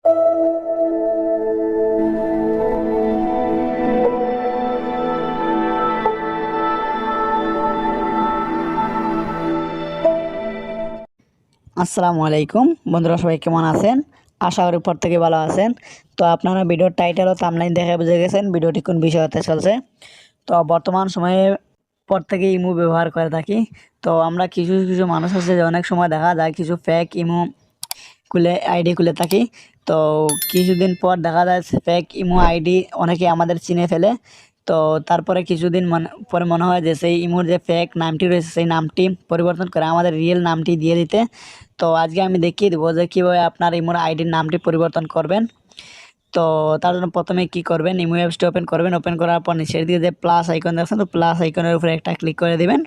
আসসালামু আলাইকুম বন্ধুরা, সবাই কেমন আছেন? আশা করি প্রত্যেকে ভালো আছেন। তো আপনারা ভিডিওর টাইটেল ও থাম্বনেইল দেখে বুঝে গেছেন ভিডিওটি কোন বিষয়তে চলছে। তো বর্তমান সময়ে প্রত্যেকেই ইমো ব্যবহার করে থাকি। তো আমরা কিছু কিছু মানুষ আছে যে অনেক সময় দেখা যায় কিছু ফেক ইমো খুলে আইডি খুলে থাকি। তো কিছুদিন পর দেখা যায় ফেক ইমো আইডি অনেকে আমাদের চিনে ফেলে। তো তারপরে কিছুদিন পরে মনে হয় যে সেই ইমোর যে ফেক নামটি রয়েছে সেই নামটি পরিবর্তন করে আমাদের রিয়েল নামটি দিয়ে দিতে। তো আজকে আমি দেখিয়ে দেবো যে কীভাবে আপনার ইমোর আইডির নামটি পরিবর্তন করবেন। তো তার জন্য প্রথমে কি করবেন, ইমো অ্যাপসটি ওপেন করবেন। ওপেন করার পর নিচের দিকে যে প্লাস আইকন দেখছেন, তো প্লাস আইকনের উপরে একটা ক্লিক করে দিবেন।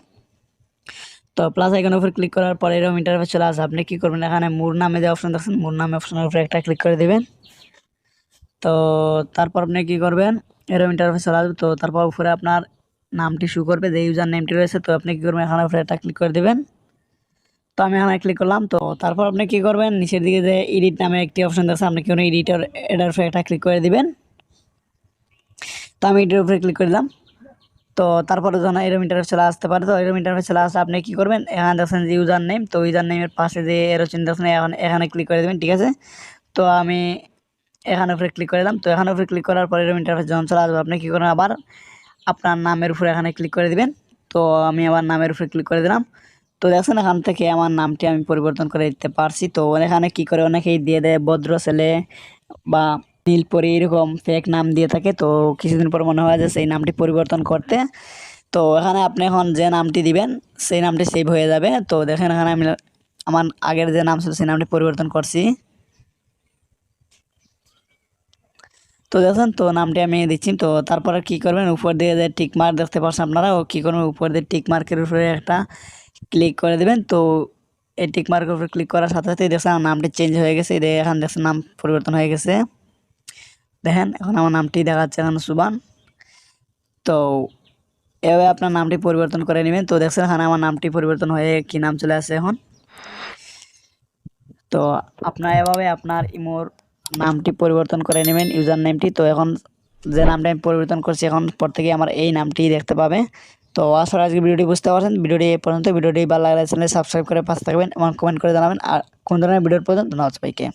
তো প্লাস আইকনের উপর ক্লিক করার পরে এরকম ইন্টারফেস চলে আসে। আপনি কি করবেন, এখানে মোর নামে যে অপশন দেখছেন মোর নামে অপশনের উপরে একটা ক্লিক করে দিবেন। তো তারপর আপনি কি করবেন, এরকম ইন্টারফেস চলে আসবে। তো তারপর উপরে আপনার নামটি শো করবে, যে ইউজার নেমটি রয়েছে। তো আপনি কি করবেন, এখানে উপরে একটা ক্লিক করে দিবেন। তো আমি এখানে ক্লিক করলাম। তো তারপর আপনি কি করবেন, নিচের দিকে যে এডিট নামে একটি অপশন দেখছেন, আপনি কি করবেন এডিটর এটার উপরে একটা ক্লিক করে দিবেন। তো আমি এটার উপরে ক্লিক করে দিলাম। তো তারপরে যখন এরকম ইন্টারফেস চলে আসতে পারে, তো এরকম ইন্টারফেস চলে আসলে আপনি কি করবেন, এখানে দেখছেন যে ইউজার নেম, তো ইউজার নেমের পাশে যে এরো চিহ্ন দেখছেন এখানে ক্লিক করে দেবেন, ঠিক আছে। তো আমি এখানে উপরে ক্লিক করে দিলাম। তো এখানে উপরে ক্লিক করার পরে এরকম ইন্টারফেস যখন চলে আসবে, আপনি কি করবেন, আবার আপনার নামের উপরে এখানে ক্লিক করে দিবেন। তো আমি আবার নামের উপরে ক্লিক করে দিলাম। তো দেখছেন এখান থেকে আমার নামটি আমি পরিবর্তন করে দিতে পারছি। তো এখানে কি করে অনেকেই দিয়ে দেয় ভদ্র ছেলে বা নীলপরি, এরকম ফেক নাম দিয়ে থাকে। তো কিছুদিন পর মনে হয় যে সেই নামটি পরিবর্তন করতে। তো এখানে আপনি এখন যে নামটি দিবেন সেই নামটি সেভ হয়ে যাবে। তো দেখেন এখানে আমি আমার আগের যে নাম ছিল সেই নামটি পরিবর্তন করছি। তো দেখেন তো নামটি আমি দিচ্ছি। তো তারপরে কি করবেন, উপর দিয়ে যে টিক মার্ক দেখতে পাচ্ছেন আপনারা, ও কী করবেন, উপর দিয়ে টিক মার্কের উপরে একটা ক্লিক করে দেবেন। তো এই টিক মার্কের উপরে ক্লিক করার সাথে সাথেই দেখছেন আমার নামটি চেঞ্জ হয়ে গেছে। এখন দেখছেন নাম পরিবর্তন হয়ে গেছে। দেখেন এখন আমার নামটি দেখাচ্ছে এখানে সুবান। তো এভাবে আপনার নামটি পরিবর্তন করে নেবেন। তো দেখছেন এখানে আমার নামটি পরিবর্তন হয়ে কি নাম চলে আসে এখন। তো আপনার এভাবে আপনার ইমোর নামটি পরিবর্তন করে নেবেন, ইউজার নেমটি। তো এখন যে নামটা আমি পরিবর্তন করছি এখন প্রত্যেকেই আমার এই নামটি দেখতে পাবে। তো আশা করি আজকে ভিডিওটি বুঝতে পারছেন। ভিডিওটি এই পর্যন্ত। ভিডিওটি ভালো লাগলে চ্যানেল সাবস্ক্রাইব করে পাশে থাকবেন এবং কমেন্ট করে জানাবেন আর কোন ধরনের ভিডিওর প্রয়োজন। ধন্যবাদ সবাইকে।